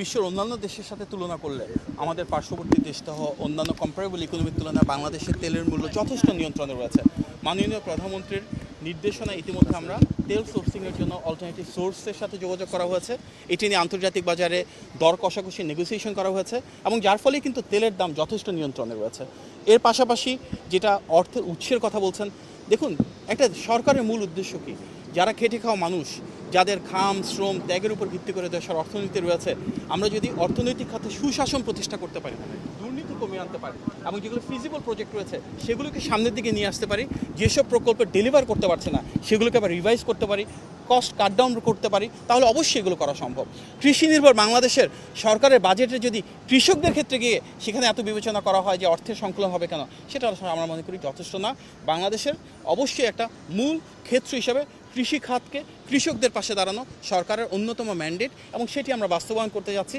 বিশ্বের অন্যান্য দেশের সাথে তুলনা করলে আমাদের পার্শ্ববর্তী দেশটা অন্যান্য কম্পারেবল ইকোনমির তুলনায় বাংলাদেশের তেলের মূল্য যথেষ্ট নিয়ন্ত্রণে রয়েছে। মাননীয় প্রধানমন্ত্রীর নির্দেশনা ইতিমধ্যে আমরা তেল সোর্সিংয়ের জন্য অল্টারনেটিভ সোর্সের সাথে যোগাযোগ করা হয়েছে। এটি নিয়ে আন্তর্জাতিক বাজারে দর কষাকষি নেগোসিয়েশন করা হয়েছে এবং যার ফলে কিন্তু তেলের দাম যথেষ্ট নিয়ন্ত্রণে রয়েছে। এর পাশাপাশি যেটা অর্থের উৎসের কথা বলছেন, দেখুন একটা সরকারের মূল উদ্দেশ্য কী? যারা খেটে খাওয়া মানুষ, যাদের ঘাম শ্রম ত্যাগের উপর ভিত্তি করে দেশের অর্থনীতি রয়েছে, আমরা যদি অর্থনৈতিক খাতে সুশাসন প্রতিষ্ঠা করতে পারি, দুর্নীতি কমিয়ে আনতে পারি এবং যেগুলো ফিজিবল প্রজেক্ট রয়েছে সেগুলোকে সামনের দিকে নিয়ে আসতে পারি, যেসব প্রকল্প ডেলিভার করতে পারছে না সেগুলোকে আবার রিভাইজ করতে পারি, কস্ট কাট ডাউন করতে পারি, তাহলে অবশ্যই এগুলো করা সম্ভব। কৃষি নির্ভর বাংলাদেশের সরকারের বাজেটে যদি কৃষকদের ক্ষেত্রে গিয়ে সেখানে এত বিবেচনা করা হয় যে অর্থের সংকলন হবে কেন, সেটা আমরা মনে করি যথেষ্ট না। বাংলাদেশের অবশ্যই একটা মূল ক্ষেত্র হিসাবে কৃষি খাতকে কৃষকদের পাশে দাঁড়ানো সরকারের অন্যতম ম্যান্ডেট এবং সেটি আমরা বাস্তবায়ন করতে যাচ্ছি।